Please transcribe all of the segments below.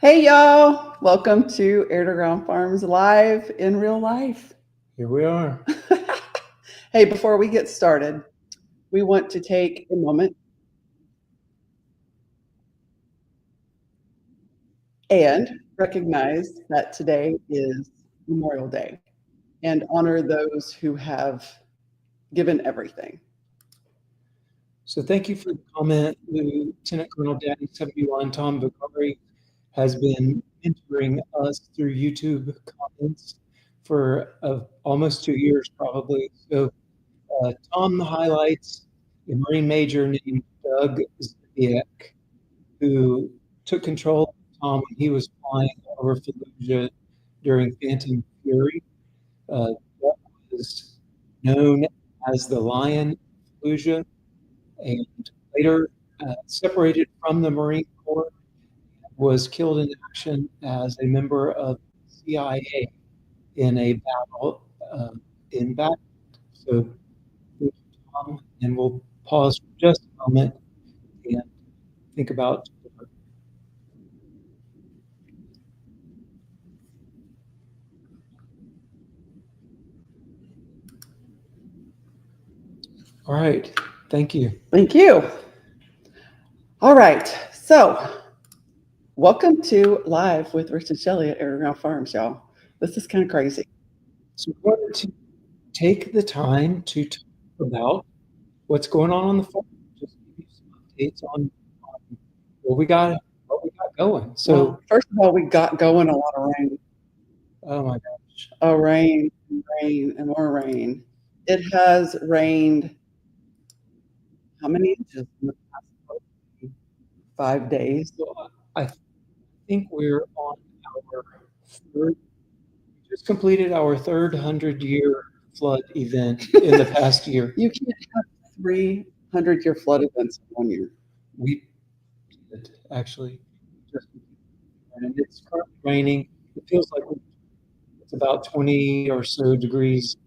Hey y'all, welcome to Air2Ground Farms live in real life. Here we are. Hey, before we get started, we want to take a moment and recognize that today is Memorial Day and honor those who have given everything. So thank you for the comment. Lieutenant Colonel Daddy 71 Tom Vicari has been mentoring us through YouTube comments for almost 2 years probably. So Tom highlights a Marine Major named Doug Zviak, who took control of Tom when he was flying over Fallujah during Phantom Fury. That was known as the Lion of Fallujah, and later separated from the Marine Corps, was killed in action as a member of the CIA in a battle in Baghdad. So, Tom, and we'll pause for just a moment and think about. All right, thank you. Thank you. All right, so welcome to Live with Rich and Shelley at Air2Ground Farms, y'all. This is kind of crazy. So we wanted to take the time to talk about what's going on the farm. Just give you some updates on what we got going. So well, first of all, we got going a lot of rain. Oh my gosh. Oh, rain, rain, and more rain. It has rained how many inches in the past 5 days? So I think we're on our third, we just completed our third 100-year flood event in the past year. You can't have 300-year flood events in 1 year. We did, actually. And it's currently raining. It feels like it's about 20 or so degrees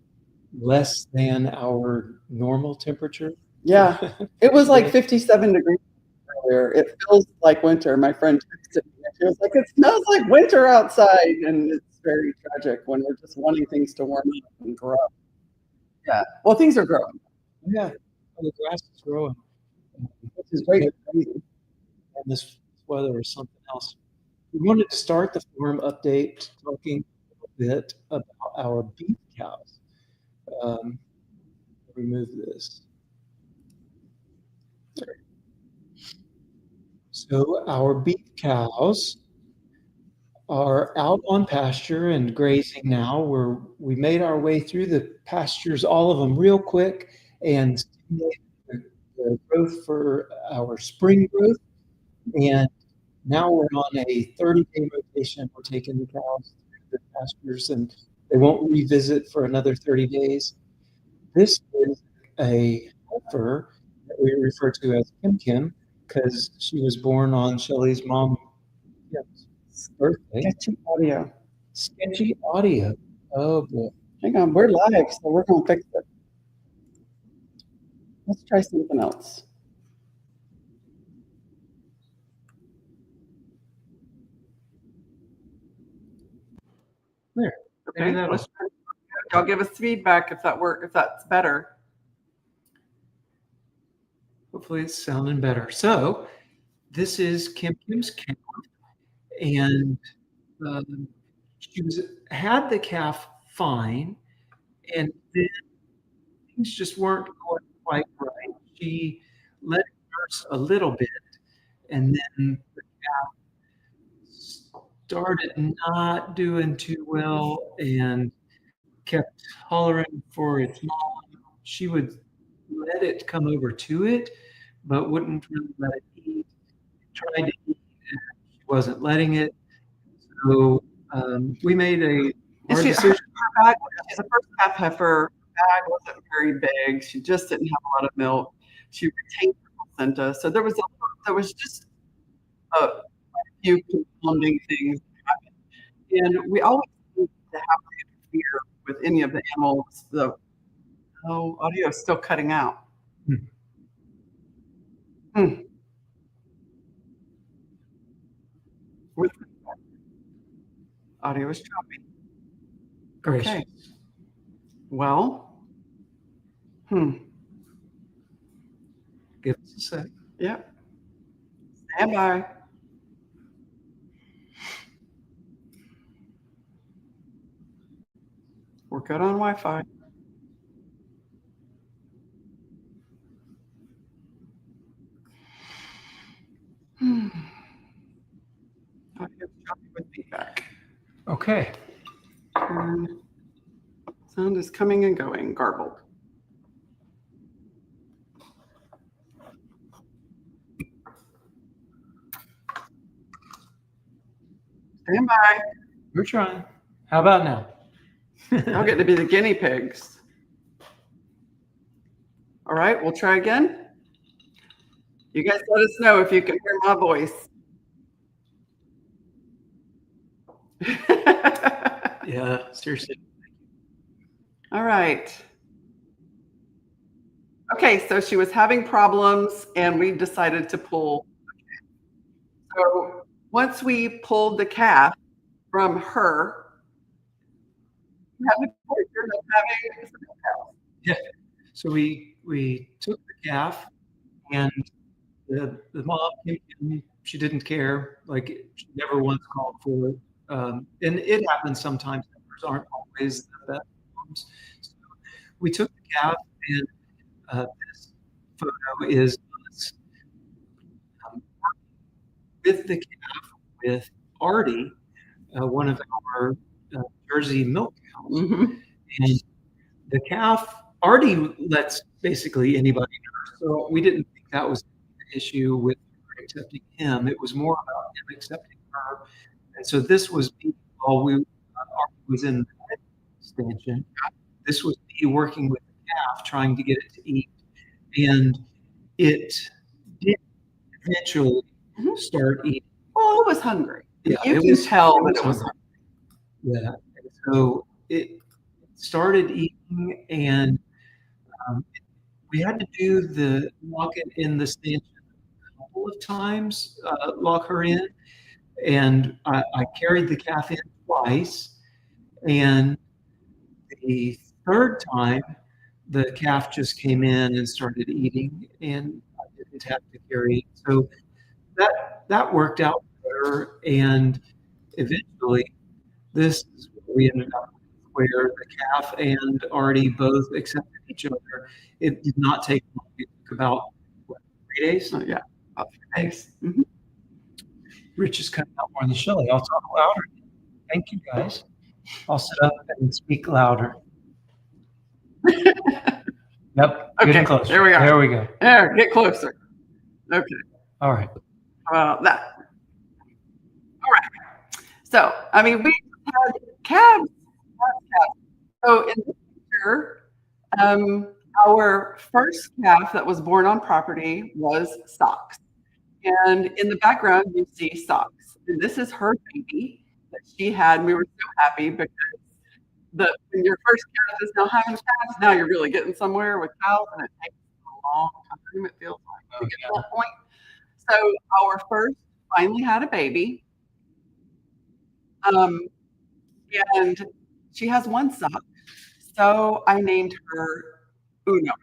less than our normal temperature. Yeah, it was like 57 degrees earlier. It feels like winter. My friend texted me. She was like, "It smells like winter outside," and it's very tragic when we're just wanting things to warm up and grow. Yeah, well, things are growing. Yeah, the grass is growing. Which is great. And this weather is something else. We wanted to start the farm update talking a bit about our beef cows. Remove this. So our beef cows are out on pasture and grazing now. We made our way through the pastures, all of them, real quick, and stimulated the growth for our spring growth. And now we're on a 30-day rotation. We're taking the cows through the pastures, and they won't revisit for another 30 days. This is a heifer that we refer to as Kim Kim because she was born on Shelley's mom's birthday. Sketchy audio. Sketchy audio. Oh boy. Hang on, we're live, so we're gonna fix it. Let's try something else. There. Okay, y'all give us feedback if that's better. Hopefully it's sounding better. So this is Kim Kim's calf, and she had the calf fine, and then things just weren't going quite right. She let it nurse a little bit, and then the calf started not doing too well and kept hollering for its mom. She would let it come over to it, but wouldn't really let it eat. Tried to eat, and she wasn't letting it. So we made a hard decision. Her bag, she's a first calf heifer. Her bag wasn't very big. She just didn't have a lot of milk. She retained her placenta, so there was just a few confounding things that happened. And we always need to have to interfere with any of the animals. The audio is still cutting out. Audio is choppy. Gracious. Okay. Well, Give us a sec. Yep. Stand by. We're good on Wi-Fi. Audio is choppy with feedback. Okay. Sound is coming and going, garbled. Stand by. We're trying. How about now? Y'all get to be the guinea pigs. All right, we'll try again. You guys let us know if you can hear my voice. Yeah, seriously. All right. Okay, so she was having problems and we decided to pull. So once we pulled the calf from her, you have the pleasure of having some cows. Yeah. So we took the calf, and the mom came in. She didn't care. Like, she never once called for it. And it happens sometimes. Members aren't always the best moms. So we took the calf, and this photo is us with the calf with Artie, one of our Jersey milk cows. Mhm. And the calf, Artie lets basically anybody nurse. So we didn't think that was the issue with her accepting him. It was more about him accepting her. And so this was me while Artie was in the extension. This was me working with the calf, trying to get it to eat. And it did eventually start eating. Well, it was hungry. Yeah, you can tell that it was hungry. Yeah. And so it started eating, and we had to do the lock it in the stanchion a couple of times, lock her in. And I carried the calf in twice. And the third time, the calf just came in and started eating, and I didn't have to carry it. So that worked out better. And eventually, this is what we ended up with, where the calf and Artie both accepted each other. It did not take long. It took about, what, 3 days? Yeah, about 3 days. Mm-hmm. Rich is cutting out more than Shelly. I'll talk louder. Thank you, guys. I'll sit up and speak louder. Yep. Okay, Getting closer. there we are. There we go. There, get closer. Okay. All right. How about that? All right. So, I mean, we had calves. So in the picture, our first calf that was born on property was Socks. And in the background, you see Socks. And this is her baby that she had. We were so happy because when your first calf is now having calves, now you're really getting somewhere with cows, and it takes a long time, it feels like, to get to that point. So our first finally had a baby. And she has one sock. So I named her Uno.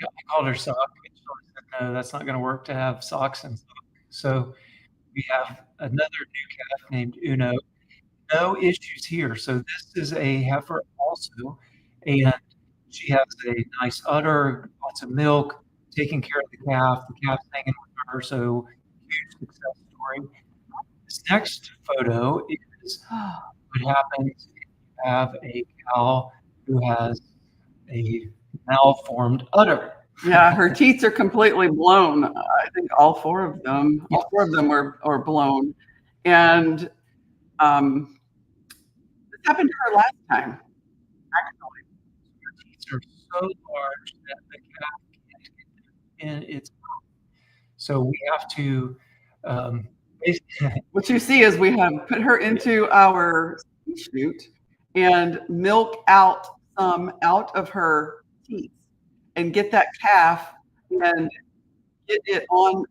Yeah, I called her Sock. And Shelly said, no, that's not going to work to have Socks and Sock. So we have another new calf named Uno. No issues here. So this is a heifer also, and she has a nice udder, lots of milk, taking care of the calf. The calf's hanging with her, so huge success story. This next photo is what happens if you have a cow who has a malformed udder. Yeah, her teeth are completely blown. I think all four of them were blown. And this happened to her last time, actually. Her teeth are so large that the calf can't get in its mouth. So we have to What you see is we have put her into our chute and milk out some out of her teeth and get that calf and get it on,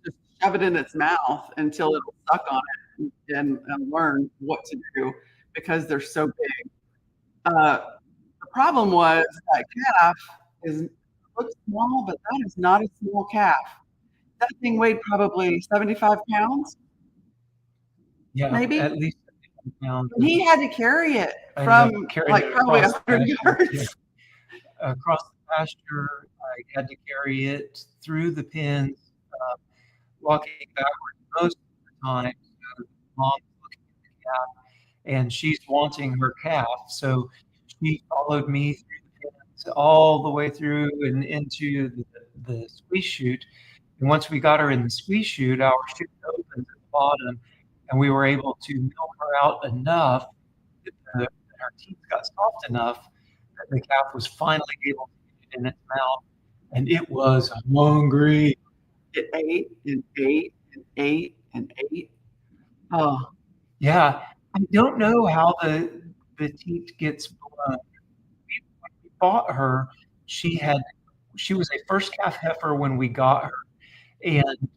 just shove it in its mouth until it'll suck on it and learn what to do. because they're so big. The problem was that calf is looks small, but that is not a small calf. That thing weighed probably 75 pounds, Yeah, maybe. at least 50 pounds. And he had to carry it I ended up from carrying like it probably across the 100 pasture. Yeah. yards. Across the pasture, I had to carry it through the pens, uh, walking backwards most of the time. So mom's looking at the calf, and she's wanting her calf. So she followed me through the pens all the way through and into the squeeze chute. And once we got her in the squeeze chute, our chute opened at the bottom, and we were able to milk her out enough that her teeth got soft enough that the calf was finally able to get it in its mouth, and it was hungry. It ate and ate and ate and ate. Oh, Yeah, I don't know how the teat gets blown. When we bought her, she had she was a first calf heifer when we got her, and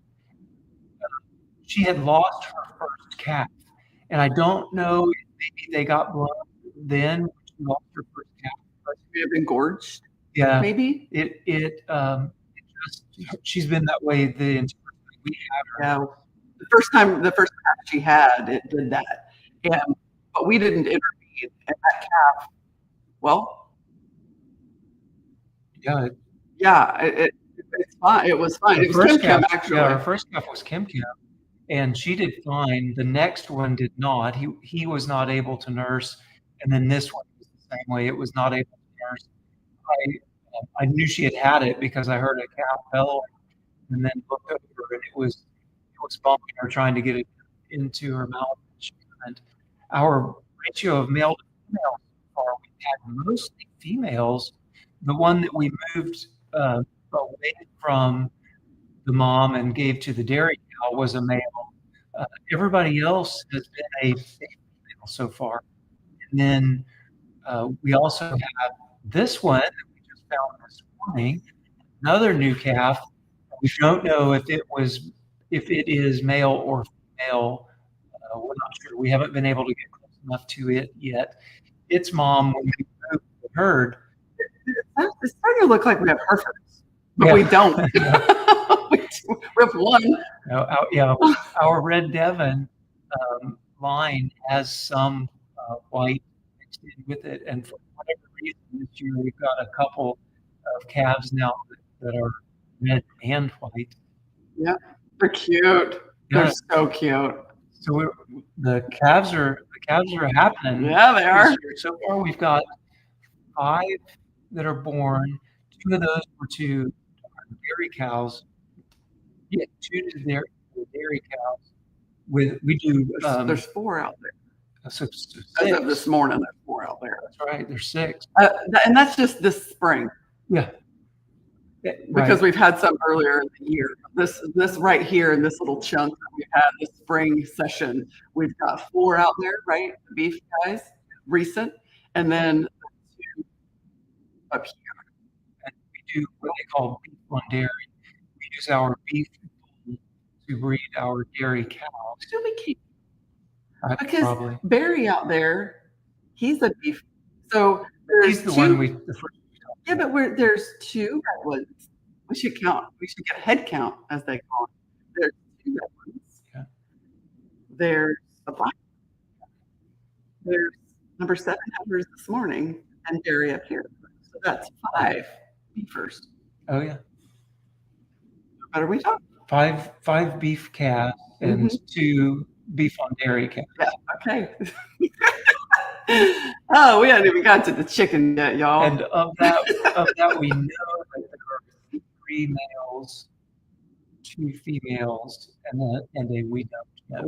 she had lost her first calf. And I don't know if maybe they got blown then when she lost her first calf. But may have been gorged, yeah, maybe. it just she's been that way the entire time we had her. Yeah, the first calf she had, it did that, and but we didn't intervene. And that calf, well, Yeah, yeah, it's fine. It was fine. her It was first Kim calf, Kim yeah, actually. her first calf was Kim Kim, and she did fine. The next one did not. He was not able to nurse, and then this one was the same way. It was not able to nurse. I knew she had had it because I heard a calf bellowing, and then looked over, and it was bumping her, trying to get it into her mouth. She couldn't. Our ratio of male to female so far, we've had mostly females. The one that we moved away from the mom and gave to the dairy cow was a male. Everybody else has been a female so far. And then we also have this one that we just found this morning, another new calf. We don't know if it is male or female. We're not sure. We haven't been able to get close enough to it yet. Its mom, when we moved the herd, It's starting to look like we have Herefords, but yeah, we don't. no, We have one. no, yeah, our red Devon line has some white mixed in with it, and for whatever reason this year we've got a couple of calves now that are red and white. Yeah, they're cute. They're Yeah, so cute. so the calves are happening Yeah, they this are. year. So far, we've got 5 that are born. 2 of those were to dairy cows. Yeah, 2 to the dairy cows. We do There's four out there. so As of this 6. morning, there's four out there. That's right. There's 6. And that's just this spring Yeah, because right. we've had some earlier in the year. This right here in this little chunk that we've had this spring session, we've got four out there, right? The beef guys, recent, and then two up here. And we do what they call beef on dairy. We use our beef to breed our dairy cows. Still be cute because Probably. Barry out there, he's a beef. So He's there's the two. one the first. Yeah, but there's two red ones. We should count. We should get a head count, as they call it. There's two red ones. Yeah. There's a black. There's number 7 headers this morning and Barry up here. So that's 5 beefers. Oh yeah. What are we talking? 5 beef calves and 2 beef on dairy calves. Yeah. Okay. Oh, we haven't even got to the chicken yet, y'all. And of that, we know that there are 3 males, 2 females, and a we don't know.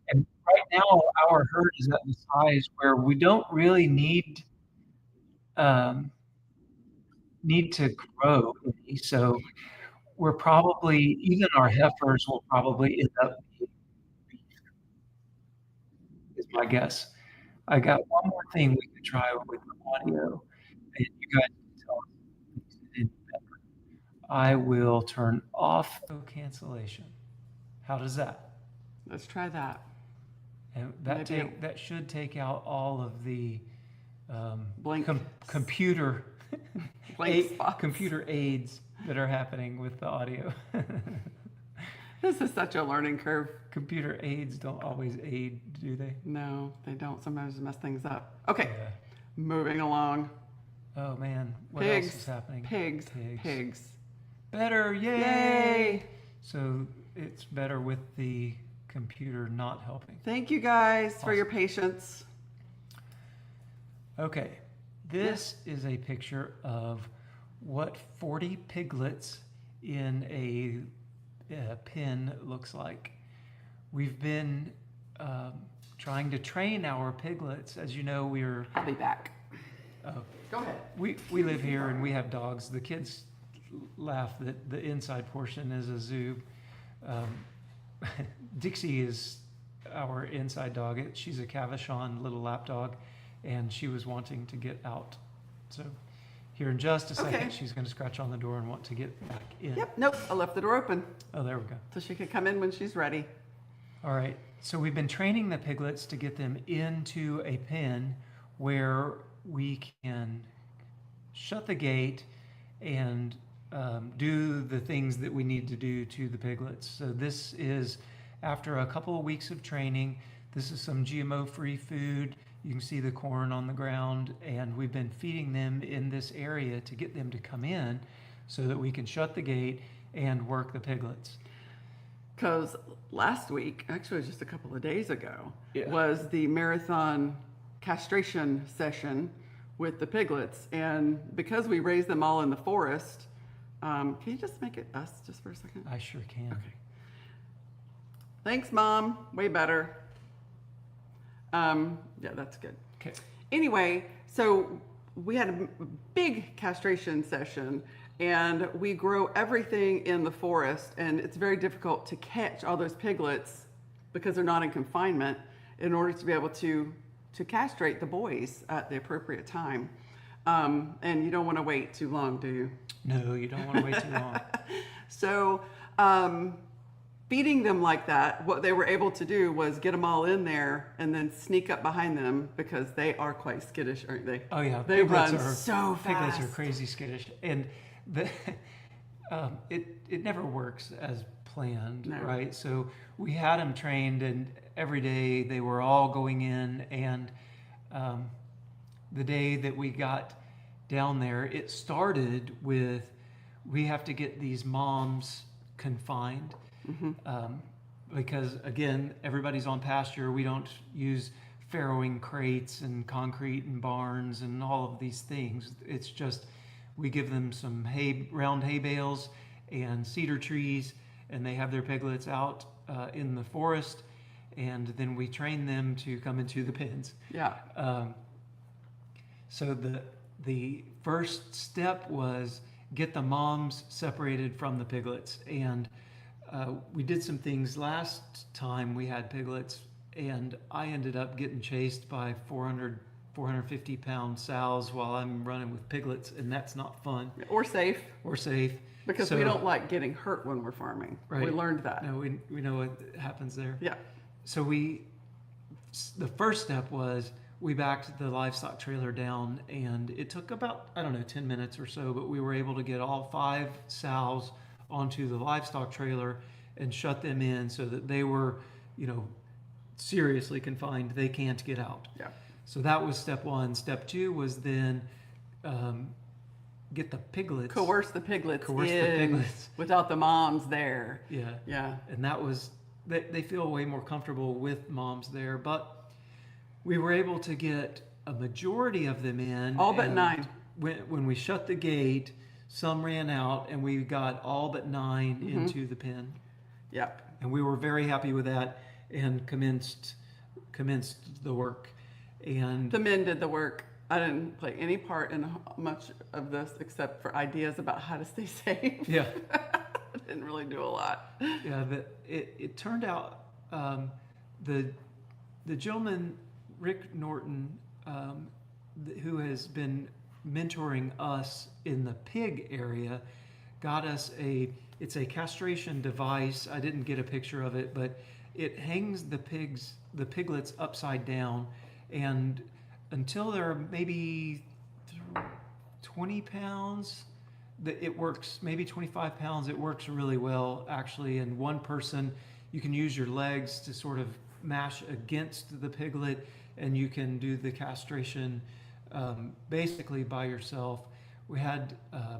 And right now, our herd is at the size where we don't really need to grow any. So we're probably, even our heifers will probably end up being beef, is my guess. I got one more thing we could try with the audio, and you guys can tell us if it's better. I will turn off the cancellation. How does that? Let's try that. And Maybe that should take out all of the blank computer blank spots. computer aids that are happening with the audio. This is such a learning curve. Computer aids don't always aid, do they? No, they don't. Sometimes mess things up. Okay, Yeah. moving along. Oh man, what Pigs. else is happening? Pigs. Better, yay! Yay! So it's better with the computer not helping. Thank you guys for your patience. Okay, this is a picture of what 40 piglets in a pen looks like. We've been trying to train our piglets. As you know, I'll be back. Go ahead. We live here and we have dogs. The kids laugh that the inside portion is a zoo. Dixie is our inside dog. She's a Cavachon little lap dog, and she was wanting to get out. So here in just a second, she's going to scratch on the door and want to get back in. Yep, nope, I left the door open. Oh, there we go. So she could come in when she's ready. All right, so we've been training the piglets to get them into a pen where we can shut the gate and do the things that we need to do to the piglets. So this is after a couple of weeks of training. This is some GMO-free food. You can see the corn on the ground, and we've been feeding them in this area to get them to come in so that we can shut the gate and work the piglets. Because last week, actually just a couple of days ago, Yeah. was the marathon castration session with the piglets. And because we raised them all in the forest, can you just make it us just for a second? I sure can. Okay. Thanks, Mom. Way better. Yeah, that's good. Okay. Anyway, so we had a big castration session, and we grow everything in the forest, and it's very difficult to catch all those piglets because they're not in confinement in order to be able to castrate the boys at the appropriate time. And you don't want to wait too long, do you? No, you don't want to wait too long. So feeding them like that, what they were able to do was get them all in there and then sneak up behind them because they are quite skittish, aren't they? Oh yeah, they run so fast. Piglets are crazy skittish, and it never works as planned, No. right? So we had them trained, and every day they were all going in, and the day that we got down there, it started with we have to get these moms confined. Because again, everybody's on pasture. We don't use farrowing crates and concrete and barns and all of these things. It's just we give them some hay, round hay bales and cedar trees, and they have their piglets out in the forest, and then we train them to come into the pens. Yeah. So the first step was get the moms separated from the piglets, and we did some things last time we had piglets, and I ended up getting chased by 450 pound sows while I'm running with piglets, and that's not fun. Or safe. Because we don't like getting hurt when we're farming. Right. We learned that. No, we know what happens there. Yeah. So the first step was we backed the livestock trailer down, and it took about, 10 minutes or so, but we were able to get all 5 sows onto the livestock trailer and shut them in so that they were, seriously confined. They can't get out. Yeah. So that was step 1. Step 2 was then get the piglets. Coerce the piglets without the moms there. Yeah. Yeah. And that was, they feel way more comfortable with moms there, but we were able to get a majority of them in. All but 9. When we shut the gate, some ran out, and we got all but 9 into the pen. Yep. And we were very happy with that and commenced the work. And The men did the work. I didn't play any part in much of this except for ideas about how to stay safe. yeah, I didn't really do a lot. yeah. It turned out the gentleman Rick Norton, who has been mentoring us in the pig area, got us it's a castration device. I didn't get a picture of it, but it hangs the piglets upside down, and until they're maybe 20 pounds, that it works. Maybe 25 pounds, it works really well actually. And one person, you can use your legs to sort of mash against the piglet, and you can do the castration basically by yourself. We had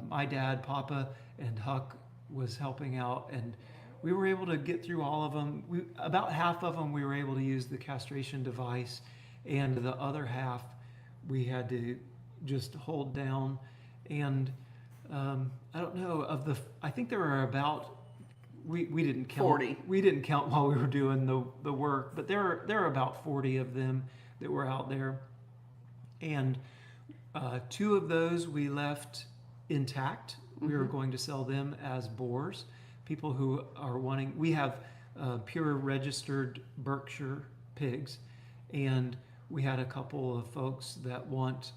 my dad, Papa, and Huck was helping out, and we were able to get through all of them. About half of them we were able to use the castration device, and the other half we had to just hold down. And I don't know I think there were about we didn't count 40. We didn't count while we were doing the work, but there are about 40 of them that were out there, and two of those we left intact. We were going to sell them as boars. People who are wanting, we have pure registered Berkshire pigs, and we had a couple of folks that want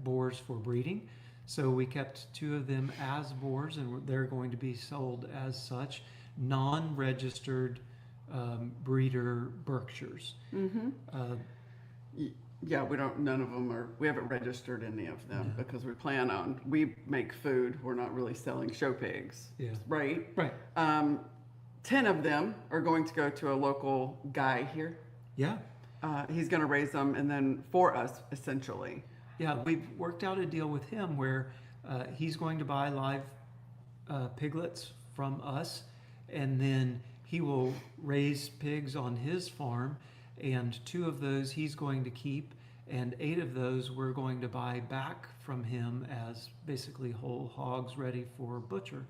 boars for breeding. So we kept two of them as boars, and they're going to be sold as such, non-registered breeder Berkshires. Yeah, none of them we haven't registered any of them because we make food. We're not really selling show pigs. Yeah. Right? Right. 10 of them are going to go to a local guy here. Yeah. He's going to raise them and then for us, essentially. Yeah, we've worked out a deal with him where he's going to buy live piglets from us, and then he will raise pigs on his farm, and 2 of those he's going to keep, and 8 of those we're going to buy back from him as basically whole hogs ready for butcher.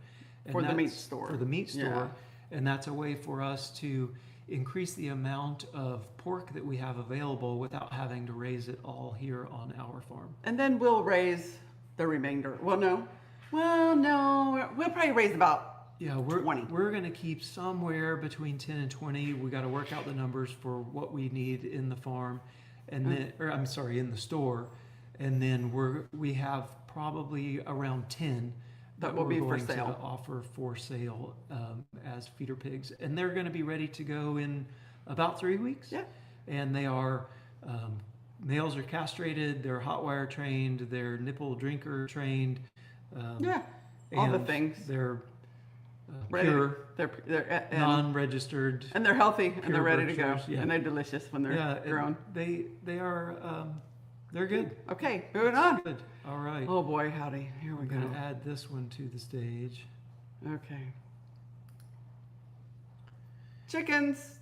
And For the meat store. For the meat store. Yeah. And that's a way for us to increase the amount of pork that we have available without having to raise it all here on our farm. And then we'll raise the remainder. Well, no. We'll probably raise about 20. We're going to keep somewhere between 10 and 20. We got to work out the numbers for what we need in the farm, and then, in the store, and then we have probably around 10 that will be for going sale. to offer for sale as feeder pigs, and they're going to be ready to go in about 3 weeks. Yeah. And they are males are castrated, they're hot wire trained, they're nipple drinker trained. All the things. They're Ready. pure, They're non-registered, and they're healthy and they're ready to go. Berkshires, yeah. And they're delicious when they're grown. They are they're good. Okay, moving on. Good. All right. Oh boy, howdy. Here we I'm go. gonna add this one to the stage. Okay. Chickens.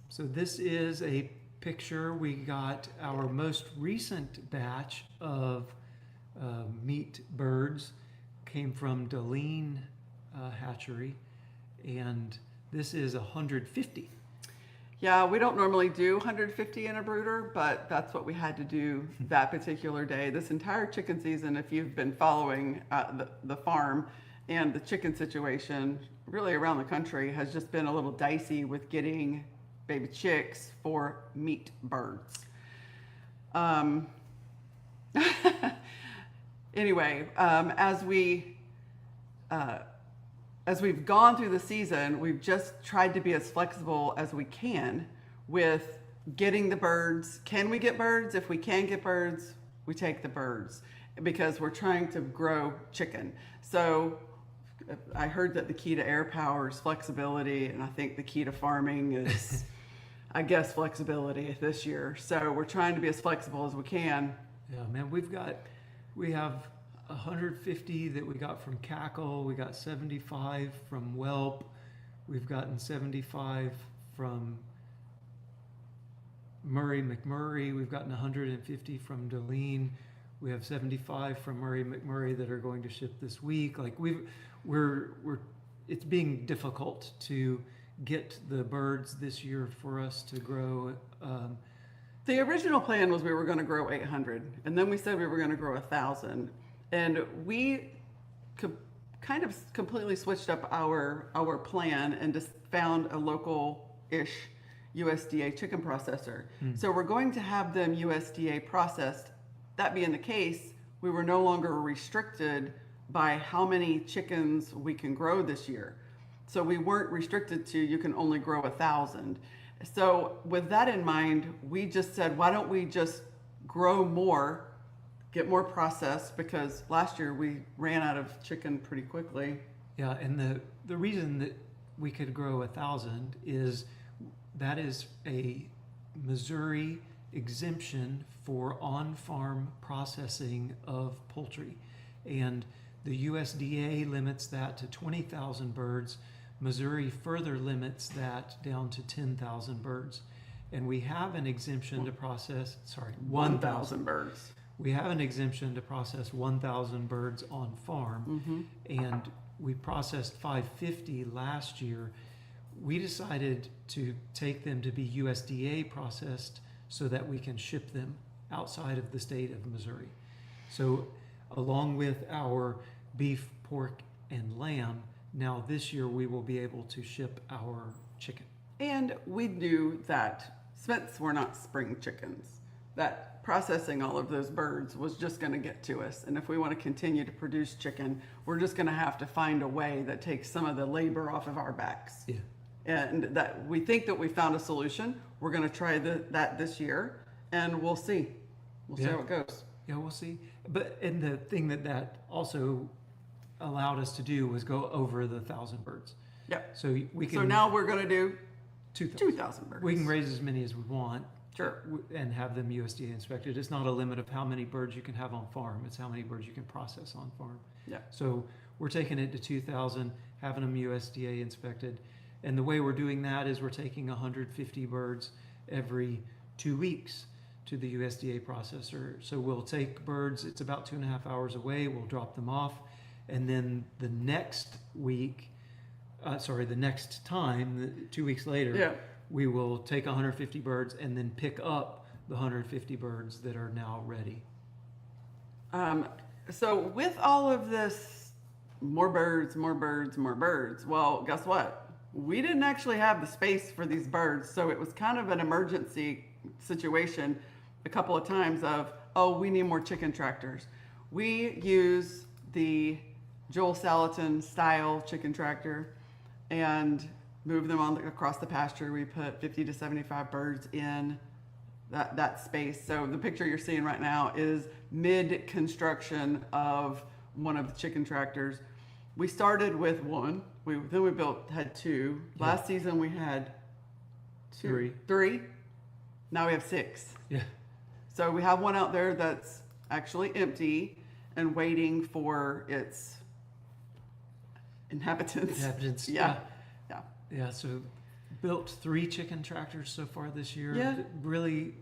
So this is a picture. We got our most recent batch of meat birds came from Deline hatchery, and this is 150. Yeah, we don't normally do 150 in a brooder, but that's what we had to do that particular day. This entire chicken season, if you've been following the farm and the chicken situation really around the country, has just been a little dicey with getting baby chicks for meat birds. Anyway, as we've gone through the season, we've just tried to be as flexible as we can with getting the birds. Can we get birds? If we can get birds, we take the birds because we're trying to grow chicken. So I heard that the key to air power is flexibility, and I think the key to farming is, I guess, flexibility this year. So we're trying to be as flexible as we can. Yeah, man, we have 150 that we got from Cackle. We got 75 from Whelp. We've gotten 75 from Murray McMurray. We've gotten 150 from Deline. We have 75 from Murray McMurray that are going to ship this week. Like it's being difficult to get the birds this year for us to grow. The original plan was we were going to grow 800, and then we said we were going to grow 1,000, and we kind of completely switched up our plan and just found a local-ish USDA chicken processor. So we're going to have them USDA processed. That being the case, we were no longer restricted by how many chickens we can grow this year. So we weren't restricted to you can only grow 1,000. So with that in mind, we just said, why don't we just grow more, get more processed, because last year we ran out of chicken pretty quickly. Yeah, and the reason that we could grow 1,000 is that is a Missouri exemption for on-farm processing of poultry, and the USDA limits that to 20,000 birds. Missouri further limits that down to 10,000 birds, and we have an exemption to process. Sorry, 1,000 birds. We have an exemption to process 1,000 birds on farm, and we processed 550 last year. We decided to take them to be USDA processed so that we can ship them outside of the state of Missouri. So along with our beef, pork, and lamb, now this year we will be able to ship our chicken. And we knew that since we're not spring chickens, that processing all of those birds was just going to get to us. And if we want to continue to produce chicken, we're just going to have to find a way that takes some of the labor off of our backs. Yeah. And that we think that we found a solution. We're going to try that this year, and we'll see. We'll see how it goes. Yeah, we'll see. And the thing that also allowed us to do was go over the 1,000 birds. Yeah. So we can. So now we're going to do 2,000. 2,000 birds. We can raise as many as we want. Sure. And have them USDA inspected. It's not a limit of how many birds you can have on farm. It's how many birds you can process on farm. Yeah. So we're taking it to 2,000, having them USDA inspected. And the way we're doing that is we're taking 150 birds every 2 weeks to the USDA processor. So we'll take birds, it's about 2.5 hours away, we'll drop them off. And then the next week, the next time, 2 weeks later, we will take 150 birds and then pick up the 150 birds that are now ready. So with all of this, more birds, more birds, more birds, well, guess what? We didn't actually have the space for these birds. So it was kind of an emergency situation a couple of times of, oh, we need more chicken tractors. We use the Joel Salatin style chicken tractor and move them on across the pasture. We put 50 to 75 birds in that space. So the picture you're seeing right now is mid-construction of one of the chicken tractors. We started with one. Then we had two. Yeah. Last season we had three. Now we have 6. Yeah. So we have one out there that's actually empty and waiting for its inhabitants. Yeah. Yeah, so built 3 chicken tractors so far this year. Yeah. Really,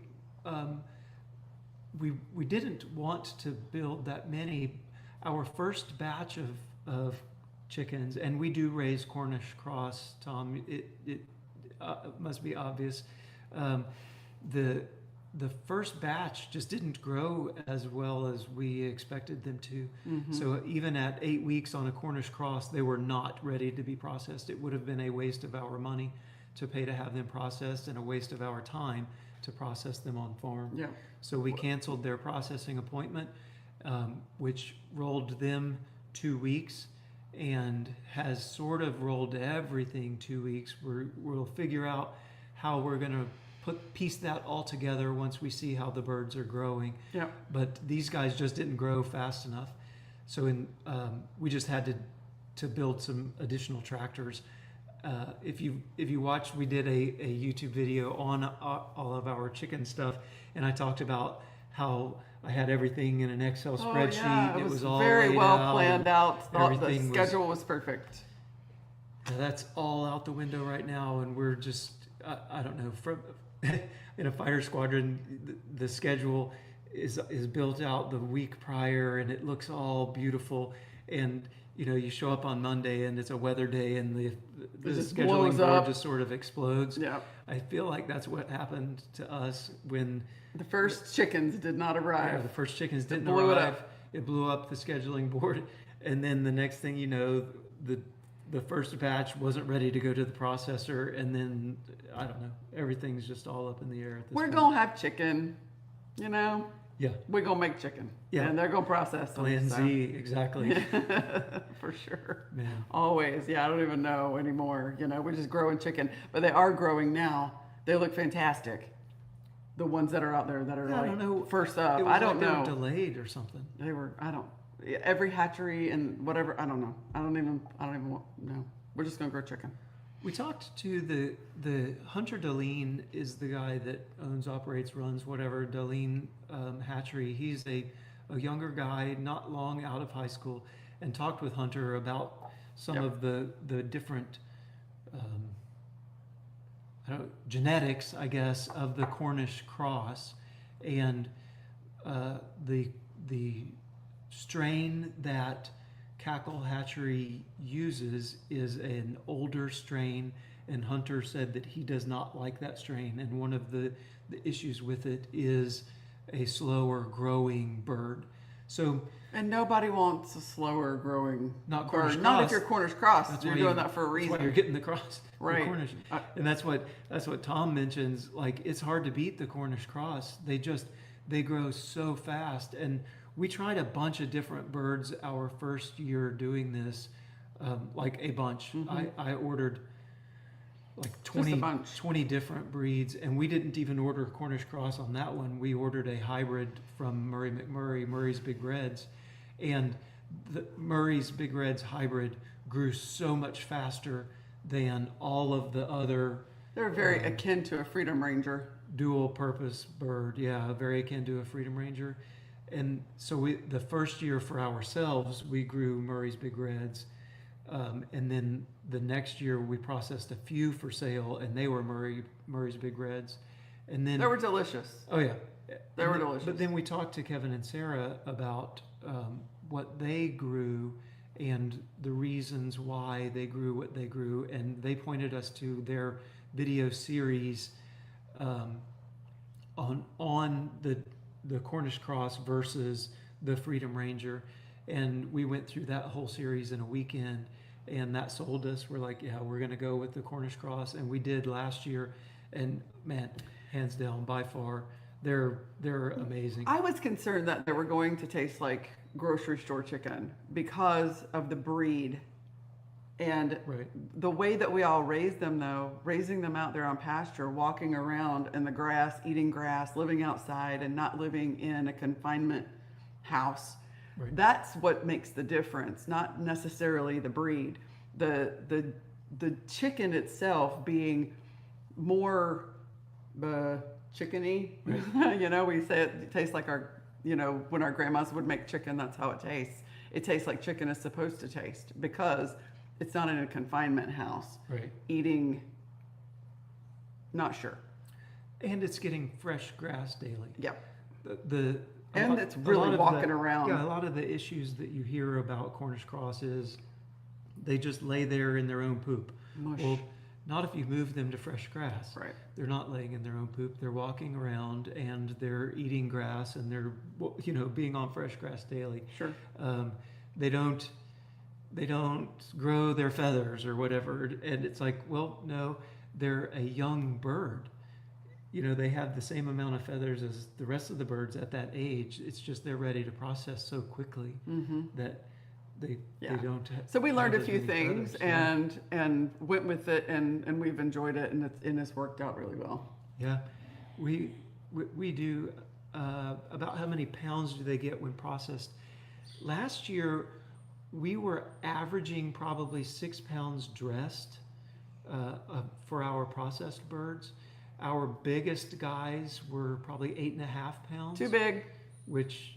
we didn't want to build that many. Our first batch of chickens, and we do raise Cornish cross, Tom. It must be obvious. The first batch just didn't grow as well as we expected them to. Mm-hmm. So even at 8 weeks on a Cornish cross, they were not ready to be processed. It would have been a waste of our money to pay to have them processed and a waste of our time to process them on farm. Yeah. So we canceled their processing appointment, which rolled them 2 weeks and has sort of rolled everything 2 weeks. We'll figure out how we're going to piece that all together once we see how the birds are growing. Yeah. But these guys just didn't grow fast enough. So we just had to build some additional tractors. If you watched, we did a YouTube video on all of our chicken stuff, and I talked about how I had everything in an Excel spreadsheet. Yeah. It was all very well out, planned out. The schedule was perfect. That's all out the window right now, and we're just I don't know, from in a fighter squadron, the schedule is built out the week prior, and it looks all beautiful. And you show up on Monday, and it's a weather day, and the scheduling board just sort of explodes. Yeah. I feel like that's what happened to us when the first chickens did not arrive. Yeah, the first chickens didn't arrive. It blew up the scheduling board, and then the next thing you know, the first batch wasn't ready to go to the processor, and then I don't know, everything's just all up in the air at this point. We're gonna have chicken, Yeah. we're gonna make chicken. Yeah. And they're gonna process them. Plan so. Z, exactly. For sure. Man. Always. Yeah, I don't even know anymore. We're just growing chicken. But they are growing now. They look fantastic. The ones that are out there that are Yeah, I like don't know. first It up. was I don't like they were know. delayed or something. They were. I don't. Every hatchery and whatever. I don't know. I don't even know. We're just gonna grow chicken. We talked to the Hunter Deline is the guy that owns, operates, runs whatever Deline hatchery. He's a younger guy, not long out of high school, and talked with Hunter about some Yep. of the different I don't know, genetics, I guess, of the Cornish cross, and the strain that Cackle Hatchery uses is an older strain, and Hunter said that he does not like that strain, and one of the issues with it is a slower growing bird. So And nobody wants a slower growing Not bird. Cornish Not if cross. you're Cornish cross. That's You're why doing that for a That's reason. why you're getting the cross, the Right. Cornish, and that's what Tom mentions. Like, it's hard to beat the Cornish cross. They grow so fast, and we tried a bunch of different birds our first year doing this, like a bunch. I ordered like Mm-hmm. Just a 20, bunch. 20 different breeds, and we didn't even order Cornish cross on that one. We ordered a hybrid from Murray McMurray, Murray's Big Reds, and the Murray's Big Reds hybrid grew so much faster than all of the other They're very akin to a Freedom Ranger. dual purpose bird. Yeah, very akin to a Freedom Ranger. And so the first year for ourselves, we grew Murray's Big Reds. And then the next year we processed a few for sale, and they were Murray's Big Reds. And then They were delicious. oh yeah, They were delicious. But then we talked to Kevin and Sarah about what they grew and the reasons why they grew what they grew, and they pointed us to their video series on the Cornish cross versus the Freedom Ranger, and we went through that whole series in a weekend, and that sold us. We're like, yeah, we're gonna go with the Cornish cross, and we did last year, and man, hands down, by far, they're amazing. I was concerned that they were going to taste like grocery store chicken because of the breed. And Right. the way that we all raised them, though, raising them out there on pasture, walking around in the grass, eating grass, living outside, and not living in a confinement house, Right. that's what makes the difference, not necessarily the breed. The chicken itself being more chickeny, we say it tastes like when our grandmas would make chicken, that's how it tastes. It tastes like chicken is supposed to taste because it's not in a confinement house. Right. Eating, not sure. And it's getting fresh grass daily. Yep. And it's really walking around. Yeah, a lot of the issues that you hear about Cornish cross is they just lay there in their own poop. Mush. Well, not if you move them to fresh grass. Right. They're not laying in their own poop. They're walking around and they're eating grass, and they're being on fresh grass daily. Sure. They don't grow their feathers or whatever, and it's like, well, no, they're a young bird. They have the same amount of feathers as the rest of the birds at that age. It's just they're ready to process so quickly that they don't. So we learned a have as few many things feathers. and went with it, and we've enjoyed it, and it's worked out really well. Yeah, we do. About how many pounds do they get when processed? Last year, we were averaging probably 6 pounds dressed for our processed birds. Our biggest guys were probably 8.5 pounds. Too big. Which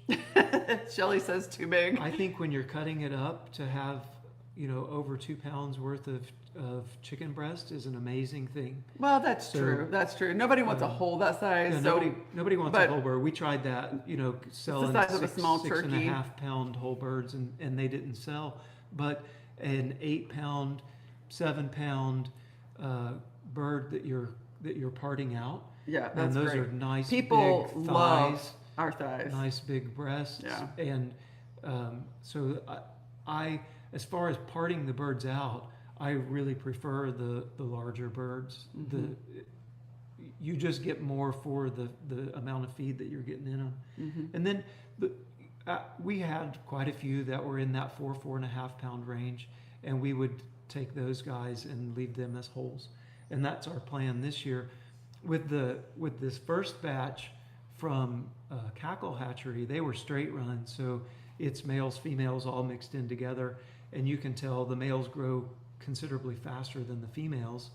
Shelly says too big. I think when you're cutting it up to have, over 2 pounds worth of chicken breast is an amazing thing. Well, that's true. That's true. Nobody wants a whole that size. Yeah, nobody wants a whole bird. We tried that, selling the size of a small 6.5 pound whole birds, and they didn't sell. But an 8 pound, 7 pound bird that you're parting out. Yeah, that's and those great. are nice. People big thighs, love our thighs. nice big breasts. Yeah. And so I, as far as parting the birds out, I really prefer the larger birds. you just get more for the amount of feed that you're getting in them. And then we had quite a few that were in that 4.5 pound range, and we would take those guys and leave them as wholes. And that's our plan this year. With this first batch from Cackle Hatchery, they were straight run, so it's males, females all mixed in together, and you can tell the males grow considerably faster than the females.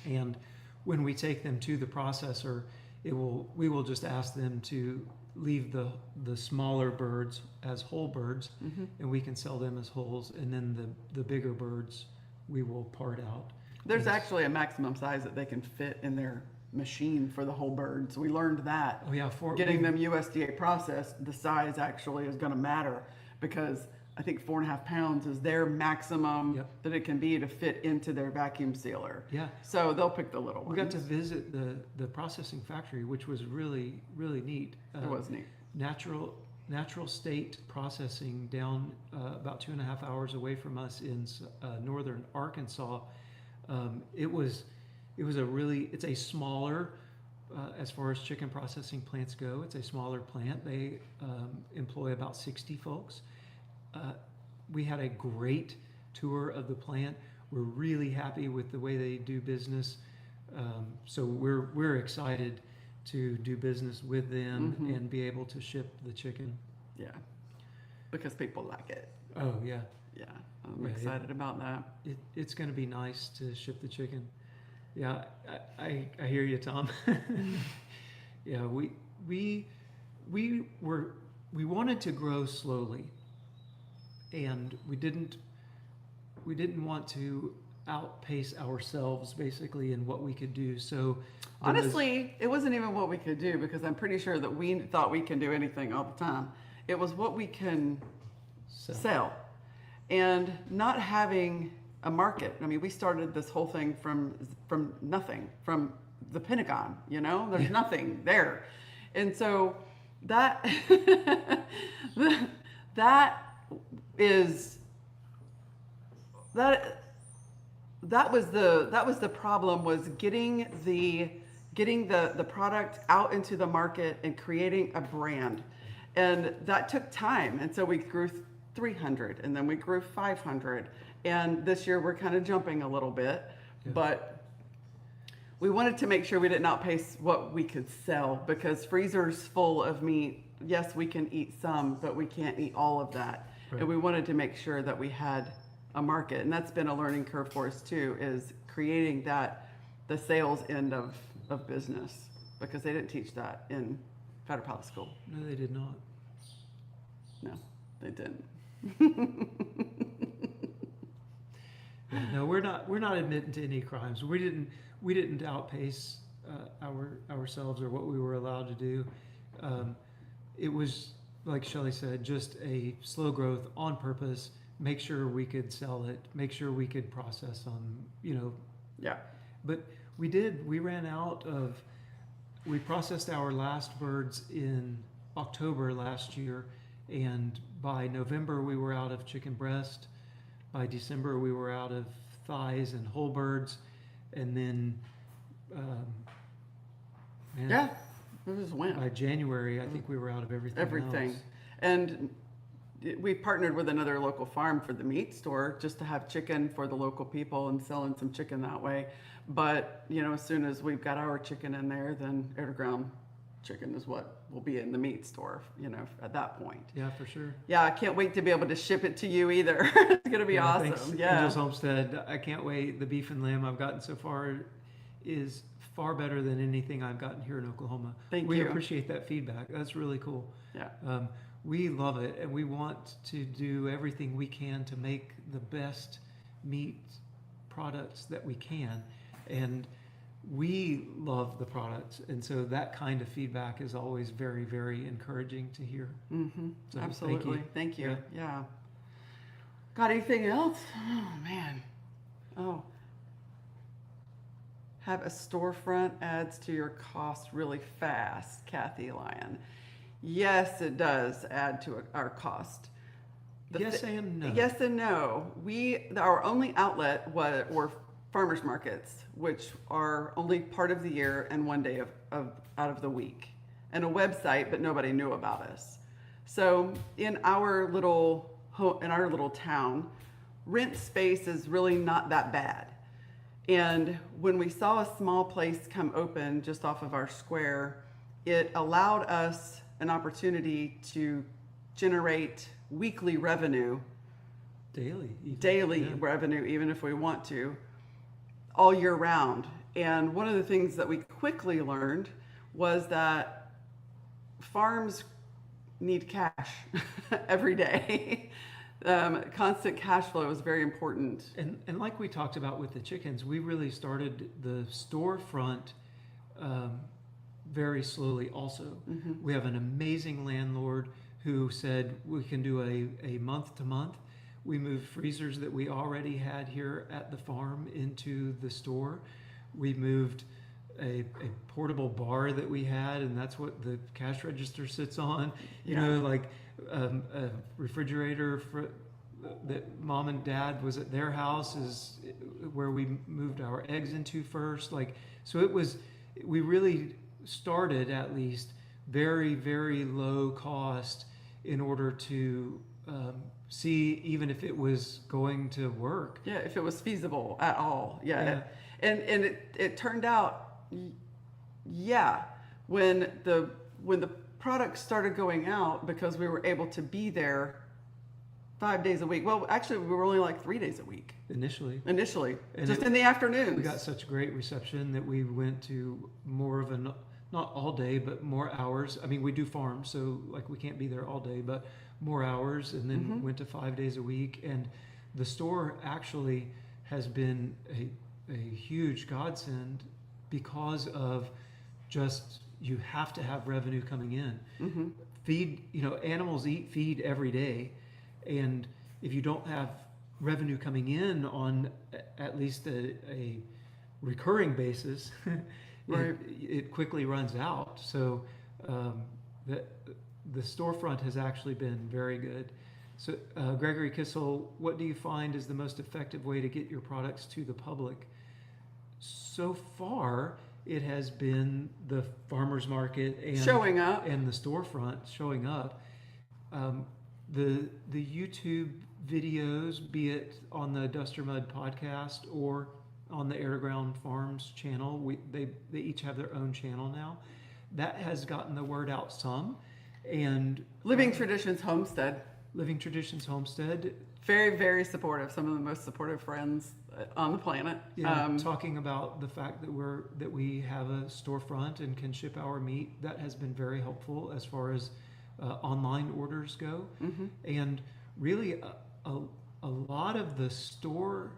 And when we take them to the processor, we will just ask them to leave the smaller birds as whole birds, and we can sell them as wholes, and then the bigger birds we will part out. There's actually a maximum size that they can fit in their machine for the whole birds. We learned that. Oh yeah, getting them USDA processed, the size actually is going to matter, because I think 4.5 pounds is their maximum that it can be to fit into their vacuum sealer. Yeah. So they'll pick the little ones. We got to visit the processing factory, which was really, really neat. It was neat. Natural State Processing down about 2.5 hours away from us in northern Arkansas. It's a smaller, as far as chicken processing plants go, it's a smaller plant. They employ about 60 folks. We had a great tour of the plant. We're really happy with the way they do business. So we're excited to do business with them and be able to ship the chicken. Yeah, because people like it. Oh yeah. Yeah, I'm excited about that. It's going to be nice to ship the chicken. Yeah, I hear you, Tom. Yeah, we wanted to grow slowly, and we didn't want to outpace ourselves basically in what we could do. So honestly, it wasn't even what we could do, because I'm pretty sure that we thought we can do anything all the time. It was what we can sell. And not having a market. I mean, we started this whole thing from nothing, from the Pentagon, there's nothing there. And so that was the problem, was getting the product out into the market and creating a brand. And that took time. And so we grew 300, and then we grew 500. And this year we're kind of jumping a little bit, but we wanted to make sure we didn't outpace what we could sell, because freezers full of meat, yes, we can eat some, but we can't eat all of that. Right. And we wanted to make sure that we had a market. And that's been a learning curve for us too, is creating the sales end of business, because they didn't teach that in Powder Pilot School. No, they did not. No, they didn't. No, we're not admitting to any crimes. We didn't outpace ourselves or what we were allowed to do. It was, like Shelley said, just a slow growth on purpose. Make sure we could sell it. Make sure we could process them. Yeah. But we did. We ran out of. We processed our last birds in October last year, and by November we were out of chicken breast. By December, we were out of thighs and whole birds, and then it just went. By January, I think we were out of everything else. And we partnered with another local farm for the meat store, just to have chicken for the local people and selling some chicken that way. But as soon as we've got our chicken in there, then Air2Ground chicken is what will be in the meat store, at that point. Yeah, for sure. Yeah, I can't wait to be able to ship it to you either. It's going to be awesome. Thanks, yeah. Angels Homestead, I can't wait. The beef and lamb I've gotten so far is far better than anything I've gotten here in Oklahoma. Thank we you. Appreciate that feedback. That's really cool. Yeah. We love it, and we want to do everything we can to make the best meat products that we can. And we love the products, and so that kind of feedback is always very, very encouraging to hear. Mm-hmm. So absolutely. Thank you. Yeah. Got anything else? Oh man. Oh. Have a storefront adds to your cost really fast, Kathy Lyon. Yes, it does add to our cost. Yes and no. Yes and no. Our only outlet farmers markets, which are only part of the year and one day out of the week, and a website, but nobody knew about us. So in our little town, rent space is really not that bad. And when we saw a small place come open just off of our square, it allowed us an opportunity to generate weekly revenue, daily Yeah. revenue, even if we want to, all year round. And one of the things that we quickly learned was that farms need cash every day. Constant cash flow is very important. And like we talked about with the chickens, we really started the storefront very slowly also. We have an amazing landlord who said we can do a month to month. We moved freezers that we already had here at the farm into the store. We moved a portable bar that we had, and that's what the cash register sits on. You know, like a refrigerator that mom and dad was at their house is where we moved our eggs into first. Like, so we really started at least very, very low cost in order to see even if it was going to work. Yeah, if it was feasible at all. Yeah. Yeah. And it turned out, yeah, when the product started going out, because we were able to be there 5 days a week. Well, actually, we were only like 3 days a week Initially. And just in the afternoons. We got such great reception that we went to more of not all day, but more hours. I mean, we do farms, so like we can't be there all day, but more hours, and then went to 5 days a week. And the store actually has been a huge godsend because of just, you have to have revenue coming in. Feed, animals eat feed every day. And if you don't have revenue coming in on at least a recurring basis, Right. it quickly runs out. So the storefront has actually been very good. So Gregory Kissel, what do you find is the most effective way to get your products to the public? So far, it has been the farmers market and Showing up. and the storefront showing up. The YouTube videos, be it on the Duster Mud podcast or on the Air2Ground Farms channel, they each have their own channel now. That has gotten the word out some. And Living Traditions Homestead. Living Traditions Homestead, Very, very supportive. Some of the most supportive friends on the planet. talking about the fact that we have a storefront and can ship our meat. That has been very helpful as far as online orders go. And really a lot of the store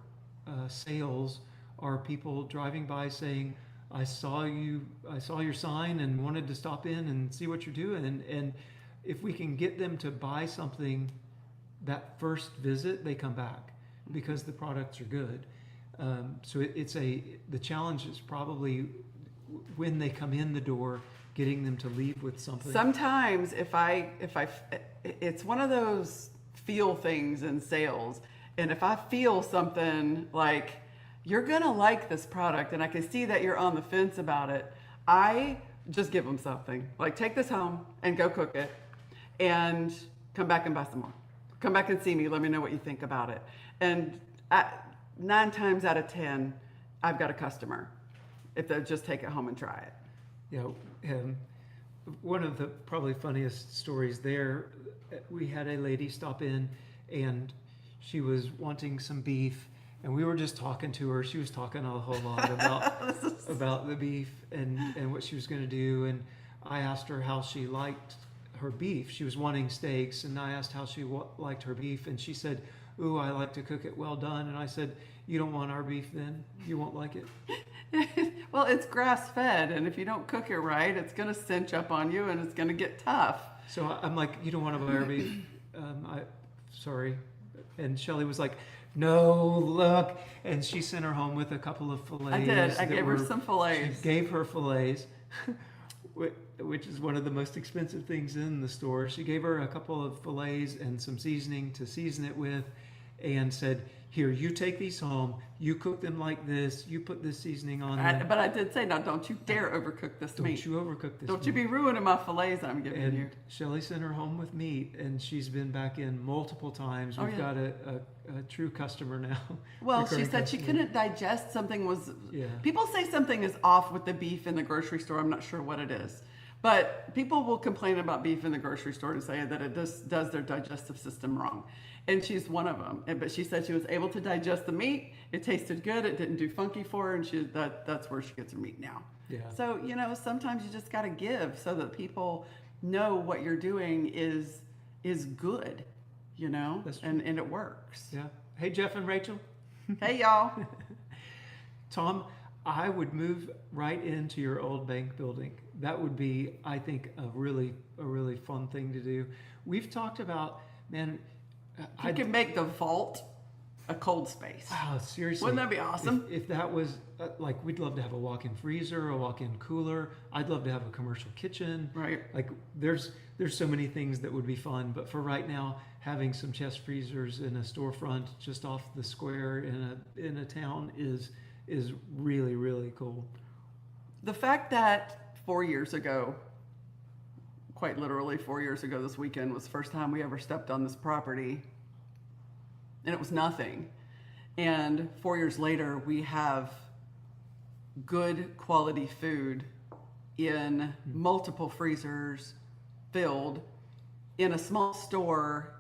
sales are people driving by saying, I saw your sign and wanted to stop in and see what you're doing. And if we can get them to buy something that first visit, they come back because the products are good. So the challenge is probably when they come in the door, getting them to leave with something. Sometimes it's one of those feel things in sales. And if I feel something like, you're going to like this product, and I can see that you're on the fence about it, I just give them something. Like, take this home and go cook it and come back and buy some more. Come back and see me. Let me know what you think about it. And 9 times out of 10, I've got a customer if they'll just take it home and try it. One of the probably funniest stories there, we had a lady stop in and she was wanting some beef, and we were just talking to her. She was talking a whole lot about the beef and what she was going to do. And I asked her how she liked her beef. She was wanting steaks, and I asked how she liked her beef, and she said, "Ooh, I like to cook it well done." And I said, "You don't want our beef then? You won't like it?" Well, it's grass fed, and if you don't cook it right, it's going to cinch up on you and it's going to get tough. So I'm like, "You don't want to buy our beef?" Sorry. And Shelly was like, "No, look." And she sent her home with a couple of fillets. I did. I gave her some fillets. She gave her fillets, which is one of the most expensive things in the store. She gave her a couple of fillets and some seasoning to season it with. and said, here, you take these home, you cook them like this, you put this seasoning on them. But I did say, now don't you dare overcook this Don't meat. you overcook this Don't you meat. be ruining my fillets I'm giving And you. Shelly sent her home with meat, and she's been back in multiple times. Oh, We've yeah. got a true customer now. Well, she recurring said she customer. couldn't digest something was. Yeah. People say something is off with the beef in the grocery store. I'm not sure what it is, but people will complain about beef in the grocery store and say that it does their digestive system wrong, and she's one of them. But she said she was able to digest the meat. It tasted good. It didn't do funky for her, and that's where she gets her meat now. Yeah. So sometimes you just got to give so that people know what you're doing is good, That's true. and it works. Yeah. Hey, Jeff and Rachel. Hey, y'all. Tom, I would move right into your old bank building. That would be, I think, a really fun thing to do. We've talked about, man, You can make the vault a cold space. Wow, seriously. Wouldn't that be awesome? If that was, like, we'd love to have a walk-in freezer, a walk-in cooler. I'd love to have a commercial kitchen. Right. Like, there's so many things that would be fun. But for right now, having some chest freezers in a storefront just off the square in a town is really, really cool. The fact that 4 years ago, quite literally 4 years ago this weekend, was the first time we ever stepped on this property, and it was nothing. And 4 years later, we have good quality food in multiple freezers filled in a small store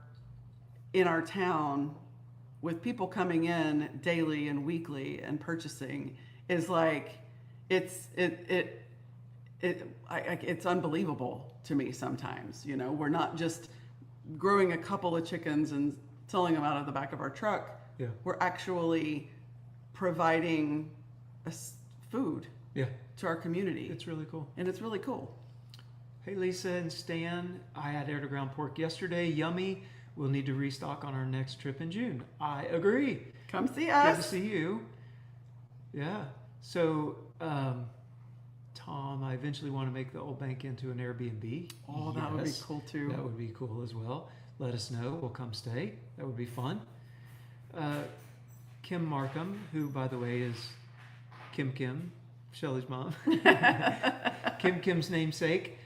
in our town with people coming in daily and weekly and purchasing is like it's unbelievable to me sometimes. We're not just growing a couple of chickens and selling them out of the back of our truck. Yeah. We're actually providing food Yeah. to our community. It's really cool. And it's really cool. Hey, Lisa and Stan, I had Air2Ground pork yesterday. Yummy. We'll need to restock on our next trip in June. I agree. Come see Good us. to see you. Yeah. So, Tom, I eventually want to make the old bank into an Airbnb. Oh, that would be Yes. cool too. That would be cool as well. Let us know. We'll come stay. That would be fun. Kim Markham, who, by the way, is Kim, Shelly's mom. Kim's namesake.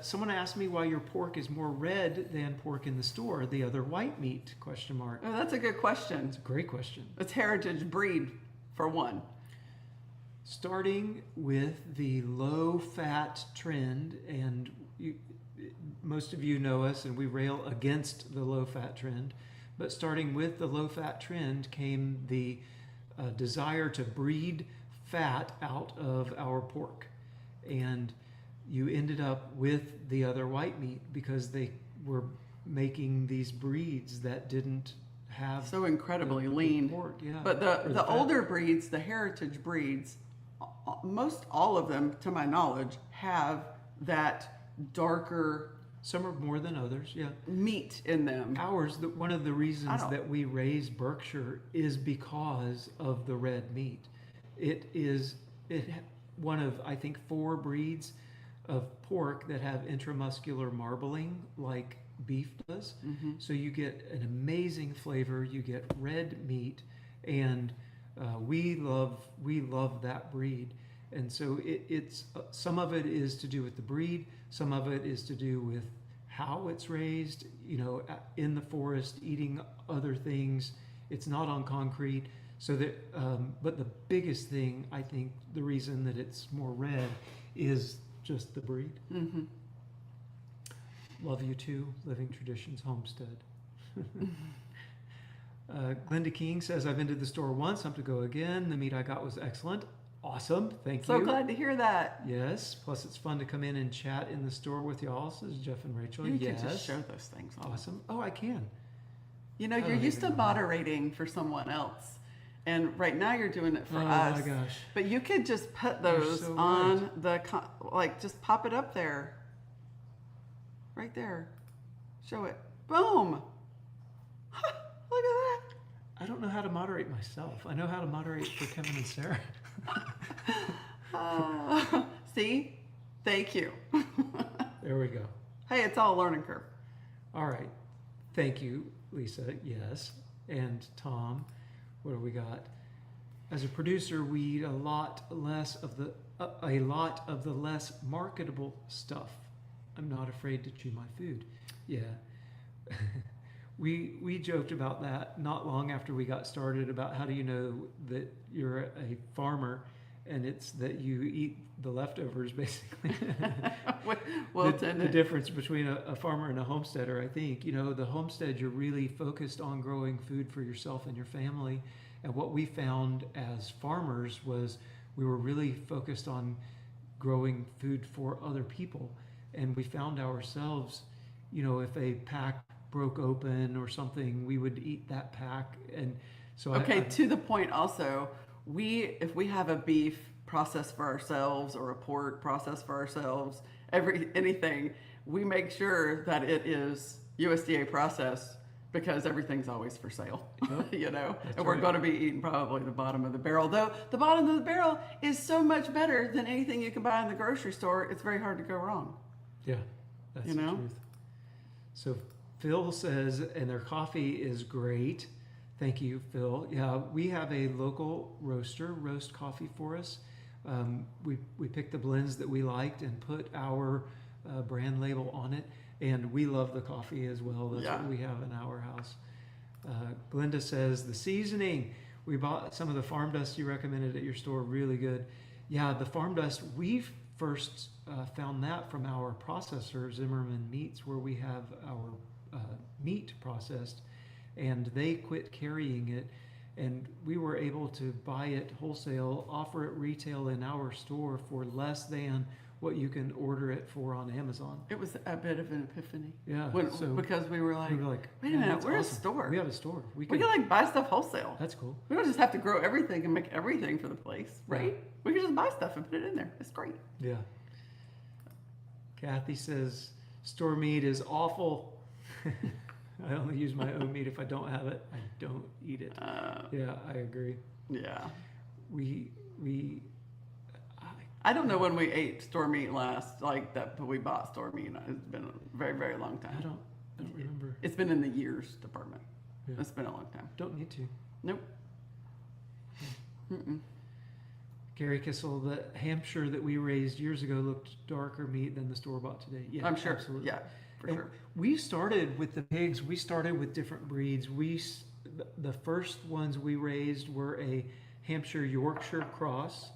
Someone asked me why your pork is more red than pork in the store, the other white meat, ? Oh, that's a good question. It's a great question. It's heritage breed, for one. Starting with the low-fat trend, and most of you know us, and we rail against the low-fat trend, but starting with the low-fat trend came the desire to breed fat out of our pork. And you ended up with the other white meat because they were making these breeds that didn't have So incredibly the lean. pork. Yeah. But Or the fat. older breeds, the heritage breeds, most all of them, to my knowledge, have that darker Some are more than others. Yeah. meat in them. Ours, one of the reasons don't- that we raise Berkshire is because of the red meat. It is one of, I think, 4 breeds of pork that have intramuscular marbling like beef does. So you get an amazing flavor. You get red meat, and we love that breed. And so it's some of it is to do with the breed. Some of it is to do with how it's raised, in the forest, eating other things. It's not on concrete. So that, but the biggest thing, I think, the reason that it's more red is just the breed. Mm-hmm. Love you too, Living Traditions Homestead. Glenda King says, I've been to the store once, I'm to go again. The meat I got was excellent. Awesome, thank So you. glad to hear that. Yes, plus it's fun to come in and chat in the store with y'all, says Jeff and Rachel. You Yes. can just show those things off. Awesome. Oh, I can. You're don't used even to know. moderating for someone else. And right now you're doing it for Oh us. my gosh. But you could just put those so on just pop it up there. Right there. Show it. Boom. Look at that. I don't know how to moderate myself. I know how to moderate for Kevin and Sarah. See? Thank you. There we go. Hey, it's all a learning curve. All right. Thank you, Lisa. Yes. And Tom, what do we got? As a producer, we eat a lot of the less marketable stuff. I'm not afraid to chew my food. Yeah. We joked about that not long after we got started about how do you know that you're a farmer, and it's that you eat the leftovers basically. Well, The difference between a farmer and a homesteader, I think, the homestead, you're really focused on growing food for yourself and your family. And what we found as farmers was we were really focused on growing food for other people. And we found ourselves, if a pack broke open or something, we would eat that pack. And so okay, to the point also, if we have a beef processed for ourselves or a pork processed for ourselves, anything, we make sure that it is USDA processed because everything's always for sale. Yep. And we're going to be eating probably the bottom of the barrel, though the bottom of the barrel is so much better than anything you can buy in the grocery store. It's very hard to go wrong. Yeah, that's the truth. So Phil says, and their coffee is great. Thank you, Phil. Yeah, we have a local roaster roast coffee for us. We picked the blends that we liked and put our brand label on it, and we love the coffee as well. That's what we have in our house. Glenda says, the seasoning. We bought some of the farm dust you recommended at your store. Really good. Yeah, the farm dust, we've first found that from our processor, Zimmerman Meats, where we have our meat processed, and they quit carrying it, and we were able to buy it wholesale, offer it retail in our store for less than what you can order it for on Amazon. It was a bit of an epiphany. Yeah. Because we were like, wait a minute, we're a store. We have a store. We can buy stuff wholesale. That's cool. We don't just have to grow everything and make everything for the place, right? Yeah. We can just buy stuff and put it in there. It's great. Yeah. Kathy says, store meat is awful. I only use my own meat. If I don't have it, I don't eat it. Yeah, I agree. Yeah. I don't know when we ate store meat last, like that, but we bought store meat. It's been a very, very long time. I don't remember. It's been in the years department. Yeah. It's been a long time. Don't need to. Nope. Mm-mm. Gary Kissel, the Hampshire that we raised years ago looked darker meat than the store-bought today. Yeah, I'm sure. Absolutely. Yeah, for sure. We started with the pigs. We started with different breeds. The first ones we raised were a Hampshire Yorkshire cross,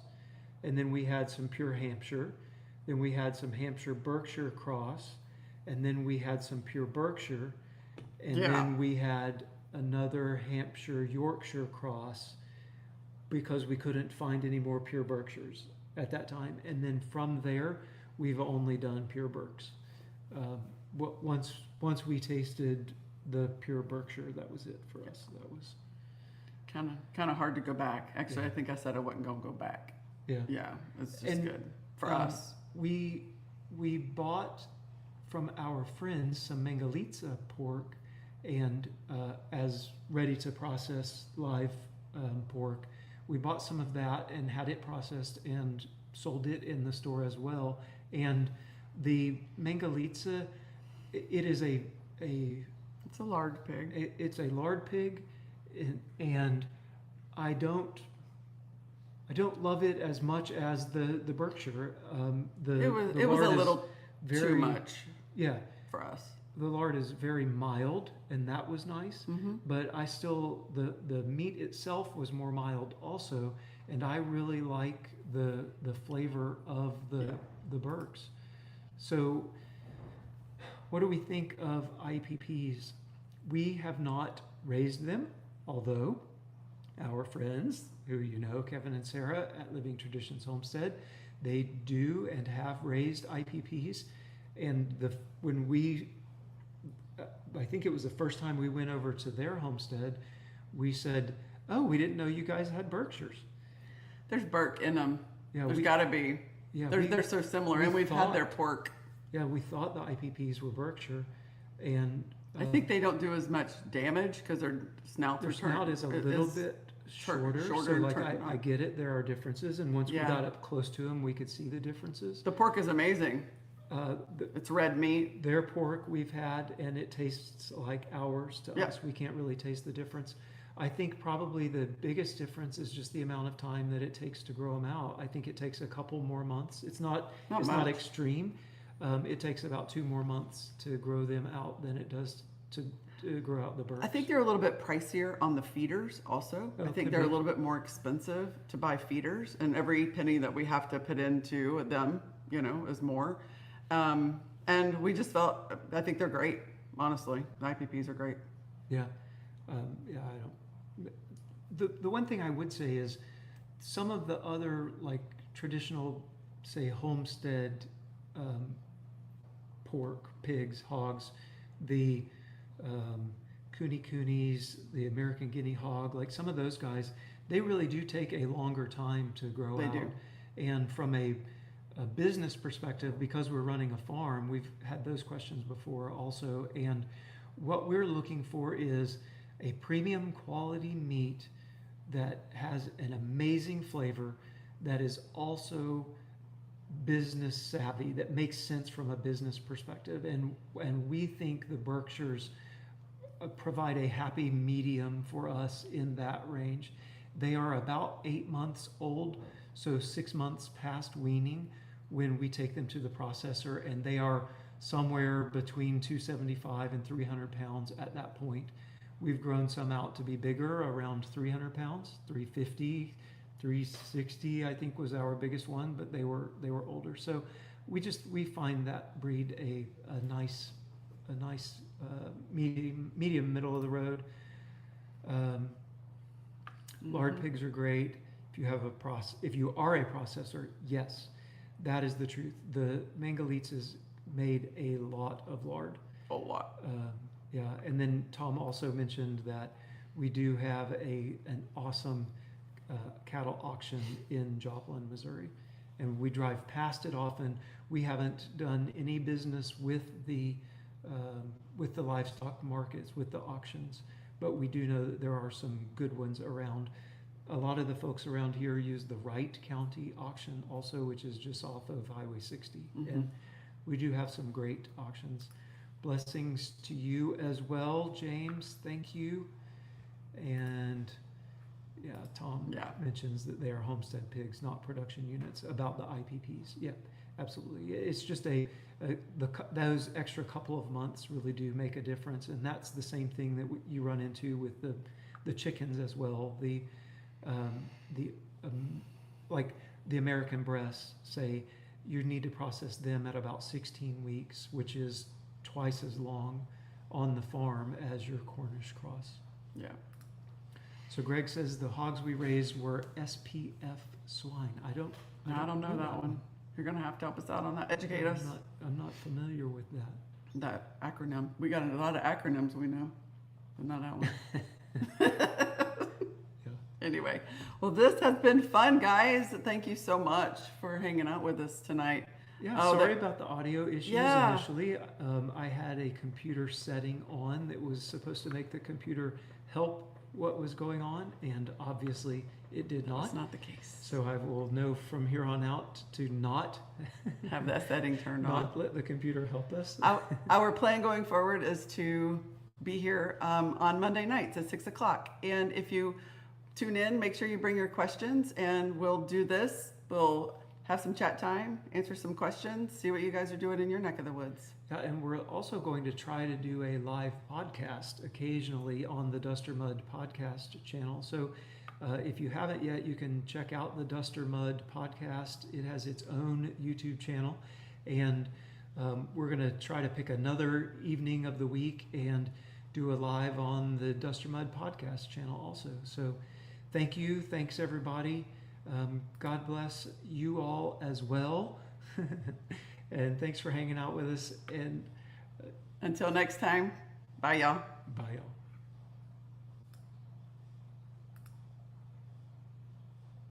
and then we had some pure Hampshire. Then we had some Hampshire Berkshire cross, and then we had some pure Berkshire, and then we had another Hampshire Yorkshire cross, because we couldn't find any more pure Berkshires at that time. And then from there, we've only done pure Berks. Once we tasted the pure Berkshire, that was it for us. That was kind of hard to go back. Actually, I think I said I wasn't going to go back. Yeah, it's just good for us. We bought from our friends some Mangalitsa pork, and as ready to process live pork. We bought some of that and had it processed and sold it in the store as well. And the Mangalitsa, it is it's a lard pig. It's a lard pig, and I don't love it as much as the Berkshire. It was a little too much. Yeah, for us. The lard is very mild, and that was nice. Mm-hmm. But I still, the meat itself was more mild also, and I really like the flavor of the Berks. So, what do we think of IPPs? We have not raised them, although our friends, who you know, Kevin and Sarah at Living Traditions Homestead, they do and have raised IPPs, and I think it was the first time we went over to their homestead, we said, oh, we didn't know you guys had Berkshires. There's Berk in them. Yeah, there's got to be. Yeah, they're so similar, and we've had their pork. Yeah, we thought the IPPs were Berkshire, and I think they don't do as much damage because their snout is a little bit shorter. So like I get it, there are differences, and once we got up close to them, we could see the differences. The pork is amazing. It's red meat. Their pork we've had, and it tastes like ours to Yeah. us. We can't really taste the difference. I think probably the biggest difference is just the amount of time that it takes to grow them out. I think it takes a couple more months. It's not Not much. extreme. It takes about 2 more months to grow them out than it does to grow out the birds. I think they're a little bit pricier on the feeders also. Oh, I think could they're a be. little bit more expensive to buy feeders, and every penny that we have to put into them, is more. And we just felt, I think they're great, honestly. The IPPs are great. Yeah, yeah. I don't. The one thing I would say is some of the other like traditional, say homestead pork, pigs, hogs, the coonies, the American guinea hog, like some of those guys, they really do take a longer time to grow They out. do. And from a business perspective, because we're running a farm, we've had those questions before also. And what we're looking for is a premium quality meat that has an amazing flavor, that is also business savvy, that makes sense from a business perspective. And we think the Berkshires provide a happy medium for us in that range. They are about 8 months old, so 6 months past weaning when we take them to the processor, and they are somewhere between 275 and 300 pounds at that point. We've grown some out to be bigger, around 300 pounds, 350, 360, I think was our biggest one, but they were older. So we find that breed a nice medium middle of the road. Lard pigs are great. If you are a processor, yes, that is the truth. The Mangalitsa's made a lot of lard. A lot. Yeah, and then Tom also mentioned that we do have an awesome cattle auction in Joplin, Missouri, and we drive past it often. We haven't done any business with the livestock markets, with the auctions, but we do know that there are some good ones around. A lot of the folks around here use the Wright County auction also, which is just off of Highway 60, and we do have some great auctions. Blessings to you as well, James. Thank you. And yeah, Tom mentions that they are homestead pigs, not production units, about the IPPs. Yep, absolutely. It's just those extra couple of months really do make a difference. And that's the same thing that you run into with the chickens as well. Like the American breasts, say you need to process them at about 16 weeks, which is twice as long on the farm as your Cornish cross. Yeah. So Greg says the hogs we raised were SPF swine. I don't know that one. You're gonna have to help us out on that. Educate us. I'm not familiar with that. That acronym. We got a lot of acronyms we know, but not that one. Yeah. Anyway, well, this has been fun, guys. Thank you so much for hanging out with us tonight. Yeah, sorry about the audio issues Yeah. initially. I had a computer setting on that was supposed to make the computer help what was going on, and obviously it did not. That's not the case. So I will know from here on out to not Have that setting turned on. not let the computer help us. Our plan going forward is to be here on Monday nights at 6 o'clock. And if you tune in, make sure you bring your questions, and we'll do this. We'll have some chat time, answer some questions, see what you guys are doing in your neck of the woods. Yeah, and we're also going to try to do a live podcast occasionally on the Duster Mud podcast channel. So if you haven't yet, you can check out the Duster Mud podcast. It has its own YouTube channel, and we're going to try to pick another evening of the week and do a live on the Duster Mud podcast channel also. So thank you. Thanks, everybody. God bless you all as well. And thanks for hanging out with us. And until next time, bye, y'all. Bye, y'all.